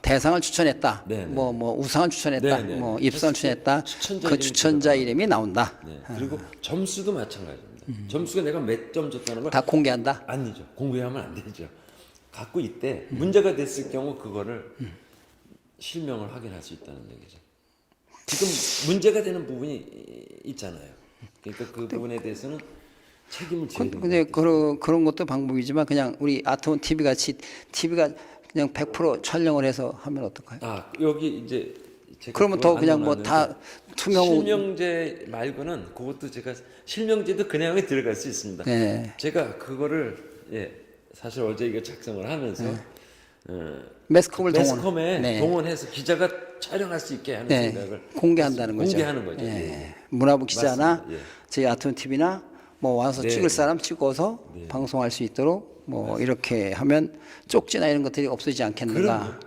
대상을 추천했다. 네네. 뭐 우상을 추천했다. 네네. 뭐 입상을 추천했다. 추천자 그 이름이 추천자 이름이 나온다. 네. 그리고 점수도 마찬가지입니다. 점수가 내가 몇 점 줬다는 걸 다 공개한다. 아니죠. 공개하면 안 되죠. 갖고 있대. 문제가 됐을 경우 그거를 실명을 확인할 수 있다는 얘기죠. 지금 문제가 되는 부분이 있잖아요. 그러니까 그 부분에 대해서는 책임을 져야 된다. 근데 그런 것도 방법이지만 그냥 우리 아트원 TV 같이 TV가 그냥 100% 촬영을 해서 하면 어떨까요? 아, 여기 이제 제가 그러면 그걸 더 그냥 안 뭐 다 넣어놨는데 투명. 실명제 말고는 그것도 제가 실명제도 그 내용에 들어갈 수 있습니다. 네. 제가 그거를 사실 어제 이거 작성을 하면서 매스컴을 매스컴에 네. 동원해서 기자가 촬영할 수 있게 하는 네. 생각을 공개한다는 거죠. 공개하는 거죠. 예. 예. 문화부 기자나 맞습니다. 예. 저희 아트원 TV나 뭐 와서 네. 찍을 사람 찍어서 방송할 수 있도록 뭐 이렇게 하면 쪽지나 이런 것들이 없어지지 않겠는가.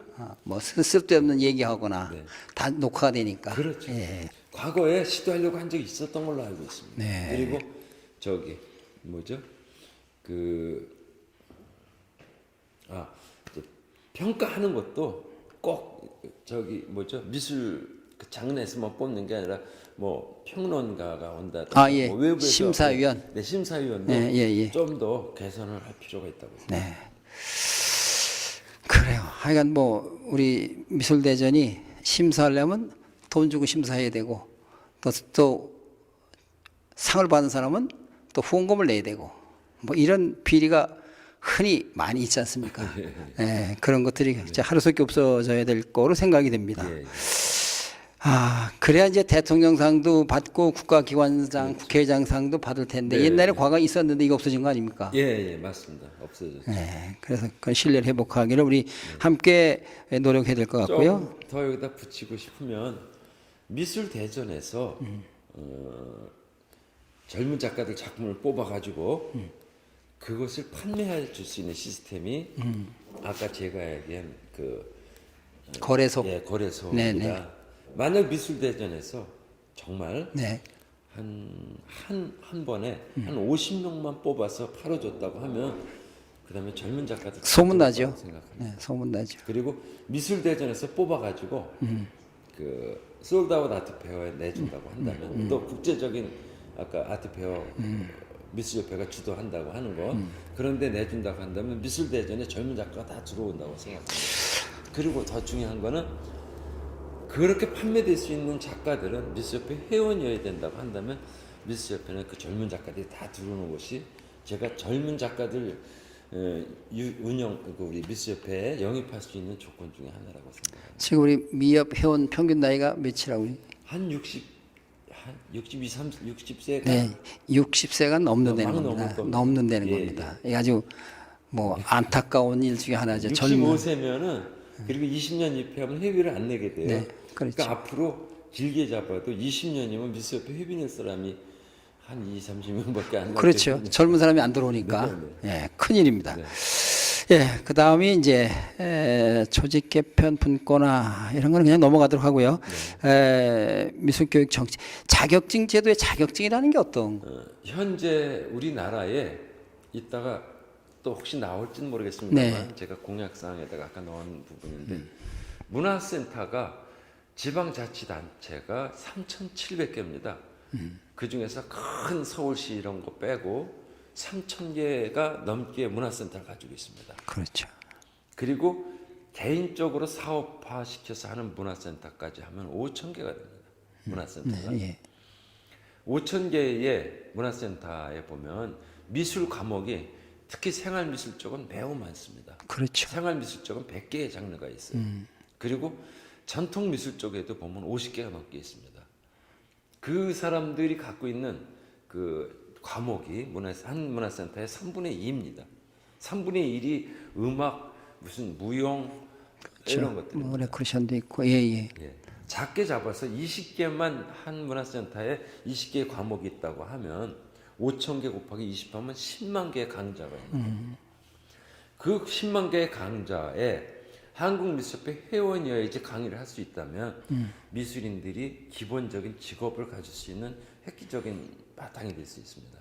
뭐 쓸데없는 얘기하거나 다 녹화가 되니까. 그렇죠. 예. 과거에 시도하려고 한 적이 있었던 걸로 알고 있습니다. 네. 그리고 저기 뭐죠? 이제 평가하는 것도 꼭 저기 뭐죠? 미술 그 장르에서만 뽑는 게 아니라 뭐 평론가가 온다든가 예. 뭐 외부에서 심사위원. 네, 심사위원도 예. 좀 더 개선을 할 필요가 있다고 생각합니다. 네. 그래요. 하여간 뭐 우리 미술대전이 심사하려면 돈 주고 심사해야 되고 또 상을 받은 사람은 또 후원금을 내야 되고 뭐 이런 비리가 흔히 많이 있지 않습니까? 네, 그런 것들이 진짜 하루속히 없어져야 될 거로 생각이 됩니다. 예. 그래야 이제 대통령상도 받고 국가기관상, 국회의장상도 받을 텐데 네. 옛날에 과거에 있었는데 이거 없어진 거 아닙니까? 예, 맞습니다. 없어졌죠. 네, 그래서 그 신뢰를 회복하기를 우리 함께 노력해야 될 것 같고요. 좀 더 여기다 붙이고 싶으면 미술 대전에서 젊은 작가들 작품을 뽑아가지고 그것을 판매해 줄 수 있는 시스템이 아까 제가 얘기한 그 거래소. 거래소입니다. 네네. 만약 미술 대전에서 정말 네. 한 번에 한 50명만 뽑아서 팔아줬다고 하면 그다음에 젊은 작가들 소문 나죠. 생각합니다. 네, 소문 나죠. 그리고 미술 대전에서 뽑아가지고 그 솔드아웃 아트 페어에 내준다고 한다면 또 국제적인 아까 아트 페어 미술협회가 주도한다고 하는 거 그런데 내준다고 한다면 미술 대전에 젊은 작가가 다 들어온다고 생각합니다. 그리고 더 중요한 거는 그렇게 판매될 수 있는 작가들은 미술협회 회원이어야 된다고 한다면 미술협회는 그 젊은 작가들이 다 들어오는 곳이 제가 젊은 작가들 우리 미술협회에 영입할 수 있는 조건 중에 하나라고 생각합니다. 지금 우리 미협 회원 평균 나이가 몇이라고? 한 62, 30, 60세가 네, 60세가 넘는다는 막 겁니다. 넘을 겁니다. 넘는다는 예, 겁니다. 이게 아주 뭐 안타까운 일 중에 하나죠. 65세면은 그리고 20년 입회하면 회비를 안 내게 돼요. 네, 그렇죠. 그러니까 앞으로 길게 잡아도 20년이면 미술협회 회비 낼 사람이 한 30명밖에 안 나요. 그렇죠. 젊은 사람이 안 들어오니까 예, 큰일입니다. 예, 그 다음이 이제 조직 개편 분권화 이런 거는 그냥 넘어가도록 하고요. 미술교육 정치 자격증 제도의 자격증이라는 게 어떤? 현재 우리나라에 있다가 또 혹시 나올지는 모르겠습니다만 제가 공약사항에다가 아까 넣은 부분인데 문화센터가 지방자치단체가 3,700개입니다. 그 중에서 큰 서울시 이런 거 빼고 3,000개가 넘게 문화센터를 가지고 있습니다. 그렇죠. 그리고 개인적으로 사업화 시켜서 하는 문화센터까지 하면 5천 개가 됩니다. 문화센터가. 네, 예. 5천 개의 문화센터에 보면 미술 과목이 특히 생활미술 쪽은 매우 많습니다. 그렇죠. 생활미술 쪽은 100개의 장르가 있어요. 그리고 전통미술 쪽에도 보면 50개가 넘게 있습니다. 그 사람들이 갖고 있는 그 과목이 한 문화센터의 3분의 2입니다. 3분의 1이 음악, 무슨 무용 이런 것들. 뭐 레크레이션도 있고, 예. 예. 작게 잡아서 20개만 한 문화센터에 20개의 과목이 있다고 하면 5천 개 곱하기 20하면 10만 개의 강좌가 있는 거예요. 그 10만 개의 강좌에 한국미술협회 회원이어야지 강의를 할 수 있다면 미술인들이 기본적인 직업을 가질 수 있는 획기적인 바탕이 될 수 있습니다.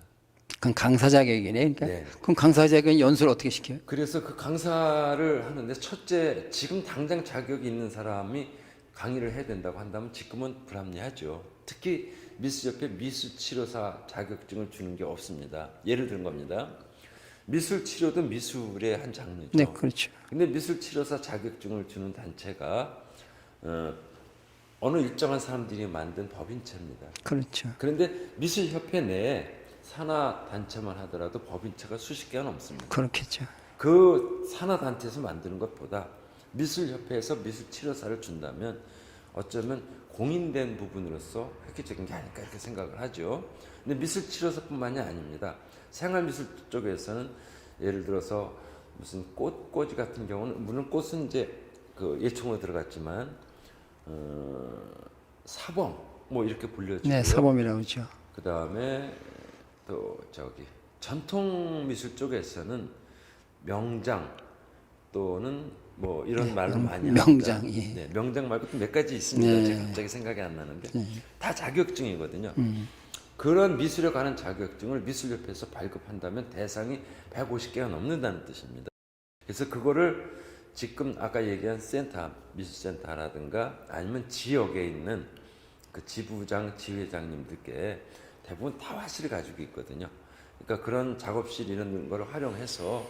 그럼 강사 자격이네. 그러니까. 네. 그럼 강사 자격은 연수를 어떻게 시켜요? 그래서 그 강사를 하는데 첫째, 지금 당장 자격이 있는 사람이 강의를 해야 된다고 한다면 지금은 불합리하죠. 특히 미술협회 미술치료사 자격증을 주는 게 없습니다. 예를 든 겁니다. 미술치료도 미술의 한 장르죠. 네, 그렇죠. 근데 미술치료사 자격증을 주는 단체가 어느 일정한 사람들이 만든 법인체입니다. 그렇죠. 그런데 미술협회 내에 산하 단체만 하더라도 법인체가 수십 개가 넘습니다. 그렇겠죠. 그 산하 단체에서 만드는 것보다 미술협회에서 미술치료사를 준다면 어쩌면 공인된 부분으로서 획기적인 게 아닐까 이렇게 생각을 하죠. 근데 미술치료사뿐만이 아닙니다. 생활미술 쪽에서는 예를 들어서 무슨 꽃꽂이 같은 경우는 물론 꽃은 이제 그 예총으로 들어갔지만 사범 뭐 이렇게 불려지고요. 네, 사범이라고 하죠. 그 다음에 또 저기 전통미술 쪽에서는 명장 또는 뭐 이런 말로 많이 명장, 합니다. 예. 네, 명장 말고 또 몇 가지 있습니다. 네. 제가 갑자기 생각이 안 나는데 다 자격증이거든요. 그런 미술에 관한 자격증을 미술협회에서 발급한다면 대상이 150개가 넘는다는 뜻입니다. 그래서 그거를 지금 아까 얘기한 센터, 미술센터라든가 아니면 지역에 있는 그 지부장, 지회장님들께 대부분 다 화실을 가지고 있거든요. 그러니까 그런 작업실 이런 걸 활용해서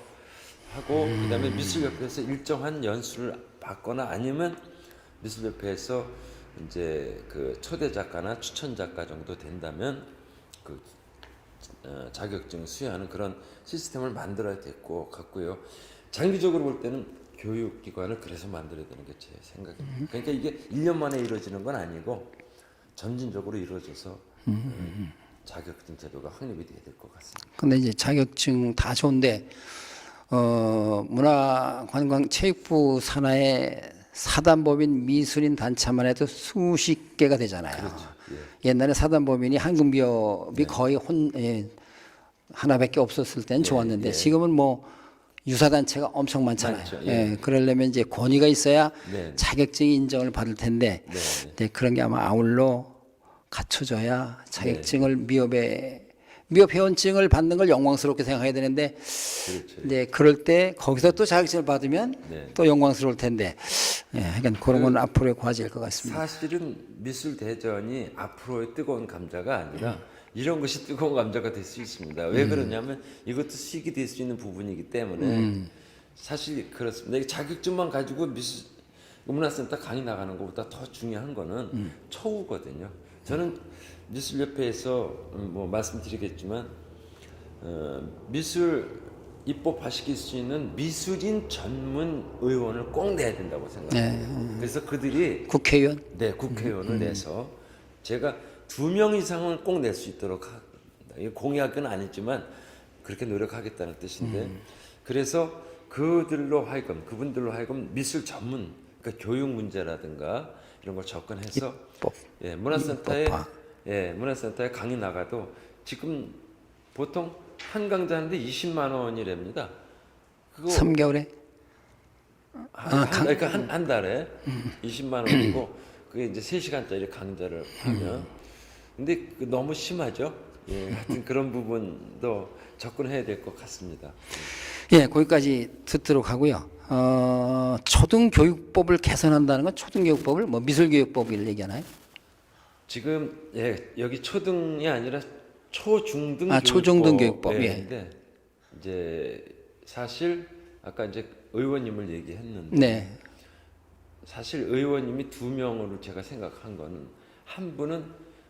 하고 그다음에 미술협회에서 일정한 연수를 받거나 아니면 미술협회에서 이제 그 초대 작가나 추천 작가 정도 된다면 그 자격증 수여하는 그런 시스템을 만들어야 될 것 같고요. 장기적으로 볼 때는 교육기관을 그래서 만들어야 되는 게 제 생각입니다. 그러니까 이게 1년 만에 이루어지는 건 아니고 점진적으로 이루어져서 자격증 제도가 확립이 돼야 될 것 같습니다. 근데 이제 자격증 다 좋은데 문화관광체육부 산하에 사단법인 미술인 단체만 해도 수십 개가 되잖아요. 그렇죠. 옛날에 사단법인이 한국미업이 거의 하나밖에 없었을 땐 좋았는데 지금은 뭐 유사단체가 엄청 많잖아요. 많죠. 그러려면 이제 권위가 있어야 네. 자격증 인정을 받을 텐데 네. 이제 그런 게 아마 아울러 갖춰져야 자격증을 미업 회원증을 받는 걸 영광스럽게 생각해야 되는데 그렇죠. 이제 그럴 때 거기서 또 자격증을 받으면 네. 또 영광스러울 텐데 하여간 그런 건 앞으로의 과제일 것 같습니다. 사실은 미술 대전이 앞으로의 뜨거운 감자가 아니라 이런 것이 뜨거운 감자가 될 수 있습니다. 왜 그러냐면 이것도 수익이 될 수 있는 부분이기 때문에 사실 그렇습니다. 이 자격증만 가지고 문화센터 강의 나가는 것보다 더 중요한 거는 처우거든요. 저는 미술협회에서 뭐 말씀드리겠지만 미술 입법화시킬 수 있는 미술인 전문 의원을 꼭 내야 된다고 생각합니다. 그래서 그들이 국회의원? 네, 국회의원을 내서 제가 2명 이상은 꼭 낼 수 있도록 합니다. 이 공약은 아니지만 그렇게 노력하겠다는 뜻인데 그래서 그분들로 하여금 미술 전문 그러니까 교육 문제라든가 이런 걸 접근해서 문화센터에 강의 나가도 지금 보통 한 강좌 하는데 20만 원이랍니다. 그거 3개월에? 그러니까 한 달에 20만 원이고 그게 이제 3시간짜리 강좌를 하면 근데 너무 심하죠. 하여튼 그런 부분도 접근해야 될 것 같습니다. 거기까지 듣도록 하고요. 초등교육법을 개선한다는 건 초등교육법을 뭐 미술교육법을 얘기하나요? 지금 여기 초등이 아니라 초중등 초중등 교육법. 근데 이제 사실 아까 이제 의원님을 얘기했는데 네. 사실 의원님이 2명으로 제가 생각한 거는 한 분은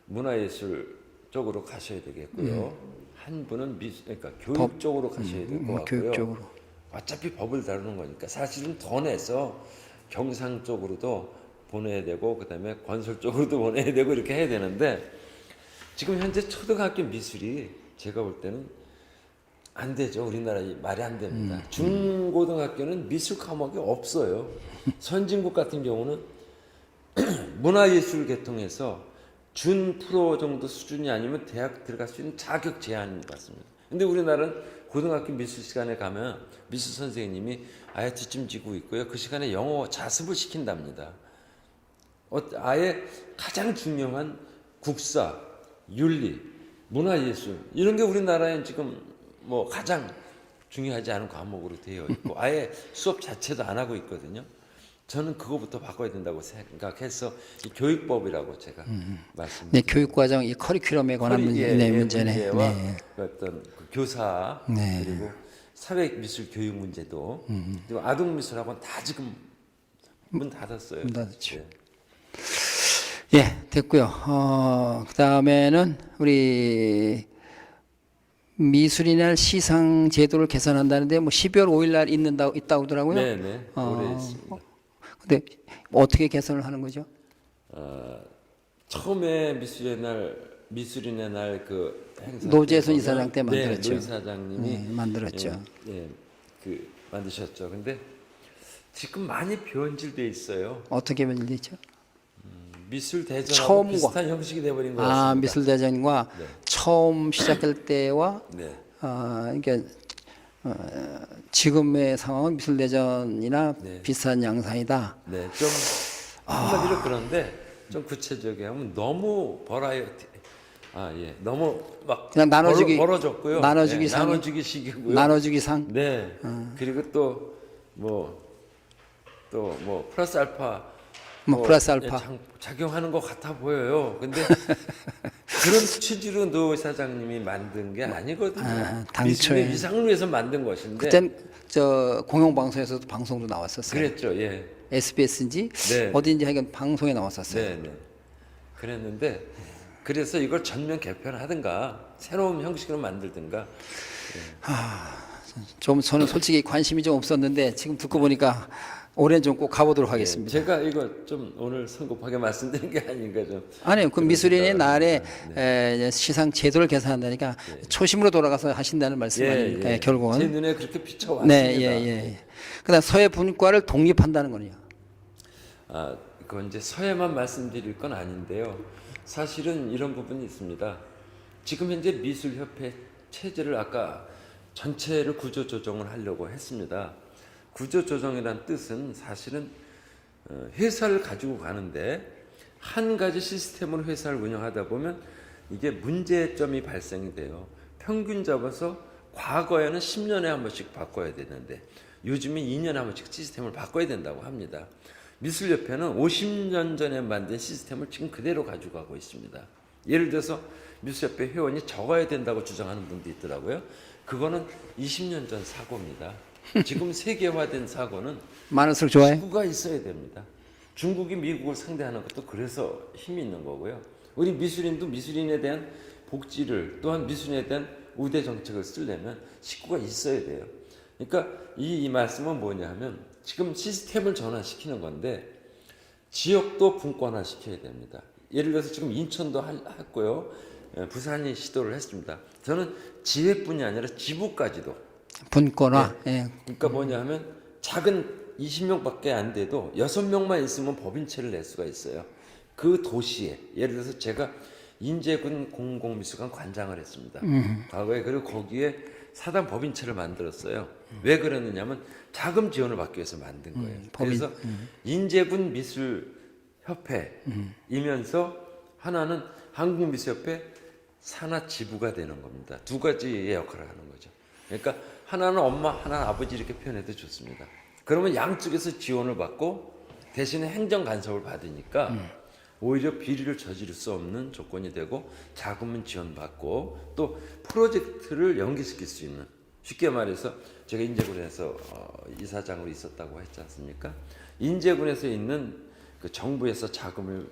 문화예술 쪽으로 가셔야 되겠고요. 한 분은 그러니까 교육 쪽으로 가셔야 될 것 같고요. 교육 쪽으로. 어차피 법을 다루는 거니까 사실은 더 내서 경상 쪽으로도 보내야 되고 그다음에 건설 쪽으로도 보내야 되고 이렇게 해야 되는데 지금 현재 초등학교 미술이 제가 볼 때는 안 되죠. 우리나라 말이 안 됩니다. 중고등학교는 미술 과목이 없어요. 선진국 같은 경우는 문화예술 계통에서 준 프로 정도 수준이 아니면 대학 들어갈 수 있는 자격 제한을 받습니다. 근데 우리나라는 고등학교 미술 시간에 가면 미술 선생님이 아예 뒷짐지고 있고요. 그 시간에 영어 자습을 시킨답니다. 아예 가장 중요한 국사, 윤리, 문화예술 이런 게 우리나라에 지금 뭐 가장 중요하지 않은 과목으로 되어 있고 아예 수업 자체도 안 하고 있거든요. 저는 그거부터 바꿔야 된다고 생각해서 이 교육법이라고 제가 말씀드립니다. 네, 교육과정 이 커리큘럼에 관한 문제네. 문제와 네. 그 어떤 그 교사 네. 그리고 사회미술 교육 문제도 그리고 아동미술학원 다 지금 문 닫았어요. 문 닫았죠. 예. 예, 됐고요. 그다음에는 우리 미술인의 시상 제도를 개선한다는데 뭐 12월 5일 날 있다고 하더라고요. 네네. 올해 있습니다. 근데 어떻게 개선을 하는 거죠? 처음에 미술인의 날 그 행사 노재순 때 이사장 때 보면 만들었죠. 노 이사장님이 네, 만들었죠. 그 만드셨죠. 근데 지금 많이 변질돼 있어요. 어떻게 변질됐죠? 미술 대전하고 처음과 비슷한 형식이 돼버린 것 같습니다. 미술대전과 네. 처음 시작할 때와 네. 그러니까 지금의 상황은 미술대전이나 네. 비슷한 양상이다. 네, 좀 한마디로 그런데 좀 구체적이게 하면 너무 버라이어티, 너무 막 그냥 나눠주기 벌어졌고요. 나눠주기 네, 상 나눠주기 식이고요. 나눠주기 상. 네, 그리고 또 플러스 알파 플러스 알파. 작용하는 것 같아 보여요. 근데 그런 취지로 노 사장님이 만든 게 아니거든요. 당초에. 미술의 위상을 위해서 만든 것인데. 그땐 저 공영방송에서도 방송도 나왔었어요. 그랬죠. 예. SBS인지 네. 어딘지 하여간 방송에 나왔었어요. 네, 네. 그랬는데 그래서 이걸 전면 개편하든가 새로운 형식으로 만들든가. 좀 저는 솔직히 관심이 좀 없었는데 지금 듣고 보니까 올해는 좀 꼭 가보도록 하겠습니다. 제가 이거 좀 오늘 성급하게 말씀드린 게 아닌가 좀. 아니요, 그 그런 미술인의 생각을 날에 합니다. 시상 제도를 개선한다니까 초심으로 돌아가서 하신다는 말씀 아닙니까? 결국은. 제 눈에 그렇게 비춰왔습니다. 네, 예. 그다음 서예 분과를 독립한다는 거요. 그건 이제 서예만 말씀드릴 건 아닌데요. 사실은 이런 부분이 있습니다. 지금 현재 미술협회 체제를 아까 전체를 구조 조정을 하려고 했습니다. 구조 조정이란 뜻은 사실은 회사를 가지고 가는데 한 가지 시스템으로 회사를 운영하다 보면 이게 문제점이 발생이 돼요. 평균 잡아서 과거에는 10년에 한 번씩 바꿔야 되는데 요즘은 2년에 한 번씩 시스템을 바꿔야 된다고 합니다. 미술협회는 50년 전에 만든 시스템을 지금 그대로 가지고 가고 있습니다. 예를 들어서 미술협회 회원이 적어야 된다고 주장하는 분도 있더라고요. 그거는 20년 전 사고입니다. 지금 세계화된 사고는 많을수록 좋아요. 지구가 있어야 됩니다. 중국이 미국을 상대하는 것도 그래서 힘이 있는 거고요. 우리 미술인도 미술인에 대한 복지를 또한 미술인에 대한 우대 정책을 쓰려면 식구가 있어야 돼요. 그러니까 이 말씀은 뭐냐 하면 지금 시스템을 전환시키는 건데 지역도 분권화 시켜야 됩니다. 예를 들어서 지금 인천도 했고요. 부산이 시도를 했습니다. 저는 지회뿐이 아니라 지부까지도 분권화. 네. 예. 그러니까 뭐냐 하면 작은 20명밖에 안 돼도 6명만 있으면 법인체를 낼 수가 있어요. 그 도시에 예를 들어서 제가 인제군 공공미술관 관장을 했습니다. 과거에 그리고 거기에 사단 법인체를 만들었어요. 왜 그랬느냐면 자금 지원을 받기 위해서 만든 거예요. 그래서 인제군 미술협회이면서 하나는 한국미술협회 산하 지부가 되는 겁니다. 두 가지의 역할을 하는 거죠. 그러니까 하나는 엄마, 하나는 아버지 이렇게 표현해도 좋습니다. 그러면 양쪽에서 지원을 받고 대신에 행정 간섭을 받으니까 오히려 비리를 저지를 수 없는 조건이 되고 자금은 지원받고 또 프로젝트를 연기시킬 수 있는 쉽게 말해서 제가 인제군에서 이사장으로 있었다고 했지 않습니까? 인제군에서 있는 그 정부에서 자금을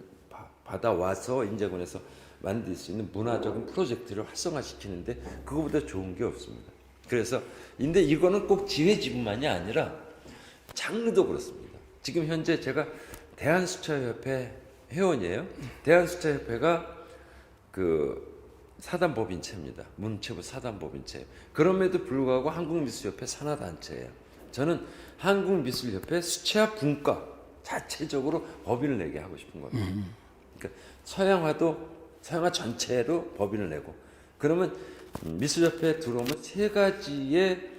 받아와서 인제군에서 만들 수 있는 문화적인 프로젝트를 활성화시키는데 그거보다 좋은 게 없습니다. 그래서 근데 이거는 꼭 지회지부만이 아니라 장르도 그렇습니다. 지금 현재 제가 대한수차협회 회원이에요. 대한수차협회가 그 사단법인체입니다. 문체부 사단법인체. 그럼에도 불구하고 한국미술협회 산하단체예요. 저는 한국미술협회 수채화 분과 자체적으로 법인을 내게 하고 싶은 겁니다. 그러니까 서양화 전체로 법인을 내고 그러면 미술협회에 들어오면 세 가지의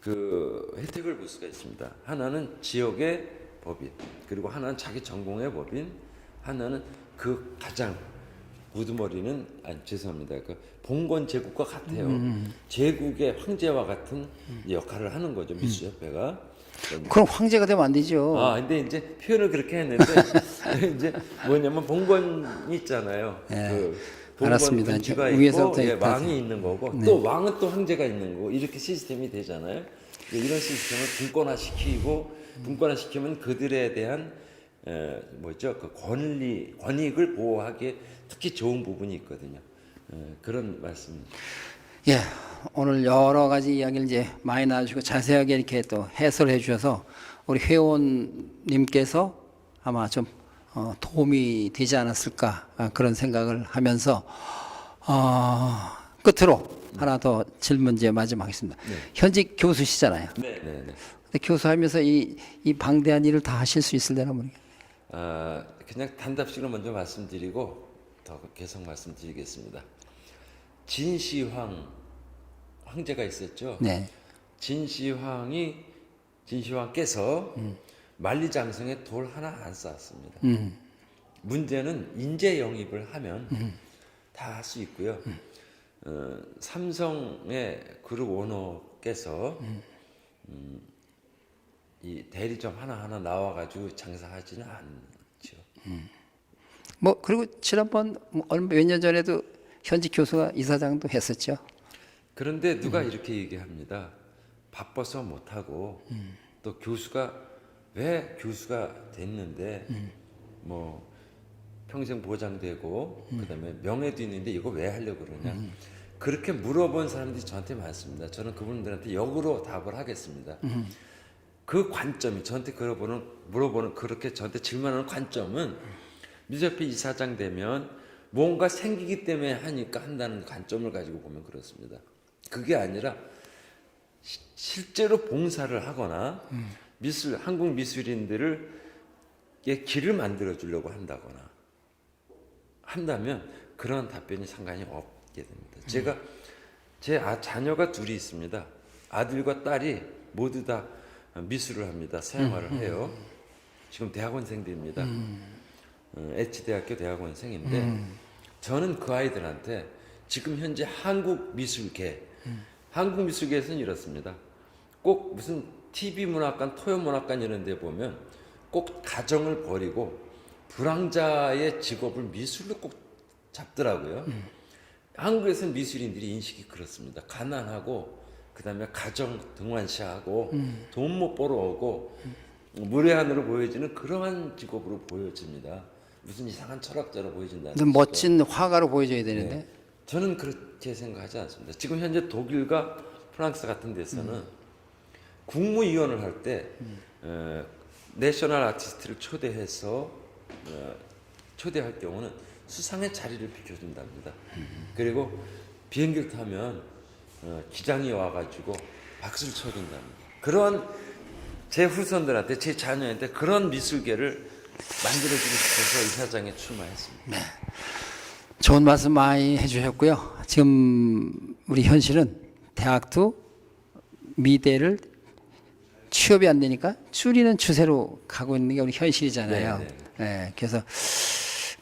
그 혜택을 볼 수가 있습니다. 하나는 지역의 법인, 그리고 하나는 자기 전공의 법인, 하나는 그 가장 우두머리는 죄송합니다. 그 봉건 제국과 같아요. 제국의 황제와 같은 역할을 하는 거죠 미술협회가. 그럼 황제가 되면 안 되죠. 근데 이제 표현을 그렇게 했는데 이제 뭐냐면 봉건이 있잖아요. 그 봉건 알았습니다. 군주가 있고 위에서부터 왕이 있는 거고 또 왕은 또 황제가 있는 거고 이렇게 시스템이 되잖아요. 이런 시스템을 분권화시키면 그들에 대한 그 권익을 보호하기에 특히 좋은 부분이 있거든요. 그런 말씀입니다. 예, 오늘 여러 가지 이야기를 이제 많이 나와주시고 자세하게 이렇게 또 해설해 주셔서 우리 회원님께서 아마 좀 도움이 되지 않았을까 그런 생각을 하면서 끝으로 하나 더 질문 이제 마지막하겠습니다. 네. 현직 교수시잖아요. 네. 근데 교수하면서 이 방대한 일을 다 하실 수 있을려나 모르겠네요. 그냥 단답식으로 먼저 말씀드리고 더 계속 말씀드리겠습니다. 황제가 있었죠. 네. 진시황께서 만리장성에 돌 하나 안 쌓았습니다. 문제는 인재 영입을 하면 다 할 수 있고요. 삼성의 그룹 오너께서 이 대리점 하나하나 나와가지고 장사하지는 않죠. 뭐 그리고 지난번 몇 년 전에도 현직 교수가 이사장도 했었죠. 그런데 누가 이렇게 얘기합니다. 바빠서 못하고 또 왜 교수가 됐는데 뭐 평생 보장되고 그다음에 명예도 있는데 이거 왜 하려고 그러냐. 그렇게 물어본 사람들이 저한테 많습니다. 저는 그분들한테 역으로 답을 하겠습니다. 그 관점이 저한테 물어보는 그렇게 저한테 질문하는 관점은 미술협회 이사장 되면 뭔가 생기기 때문에 하니까 한다는 관점을 가지고 보면 그렇습니다. 그게 아니라 실제로 봉사를 하거나 한국 미술인들의 길을 만들어 주려고 한다면 그런 답변이 상관이 없게 됩니다. 제가 제 자녀가 둘이 있습니다. 아들과 딸이 모두 다 미술을 합니다. 서양화를 해요. 지금 대학원생들입니다. H대학교 대학원생인데 저는 그 아이들한테 지금 현재 한국미술계에서는 이렇습니다. 꼭 무슨 TV문학관, 토요문학관 이런 데 보면 꼭 가정을 버리고 불황자의 직업을 미술로 꼭 잡더라고요. 한국에서는 미술인들이 인식이 그렇습니다. 가난하고 그다음에 가정 등한시하고 돈 못 벌어오고 무례한으로 보여지는 그러한 직업으로 보여집니다. 무슨 이상한 철학자로 보여진다는 멋진 화가로 보여줘야 되는데. 네. 저는 그렇게 생각하지 않습니다. 지금 현재 독일과 프랑스 같은 데서는 국무위원을 할 때 내셔널 아티스트를 초대할 경우는 수상의 자리를 비켜준답니다. 그리고 비행기를 타면 기장이 와가지고 박수를 쳐준답니다. 그런 제 후손들한테 제 자녀한테 그런 미술계를 만들어주고 싶어서 이사장에 출마했습니다. 네. 좋은 말씀 많이 해주셨고요. 지금 우리 현실은 대학도 미대를 취업이 안 되니까 줄이는 추세로 가고 있는 게 우리 현실이잖아요. 네, 그래서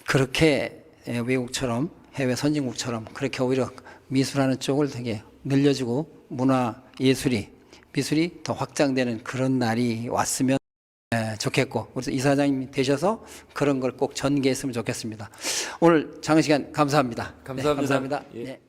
그렇게 외국처럼 해외 선진국처럼 그렇게 오히려 미술하는 쪽을 되게 늘려주고 문화 예술이 미술이 더 확장되는 그런 날이 왔으면 좋겠고 우리 이사장님이 되셔서 그런 걸 꼭 전개했으면 좋겠습니다. 오늘 장시간 감사합니다. 감사합니다. 네, 감사합니다. 예. 네.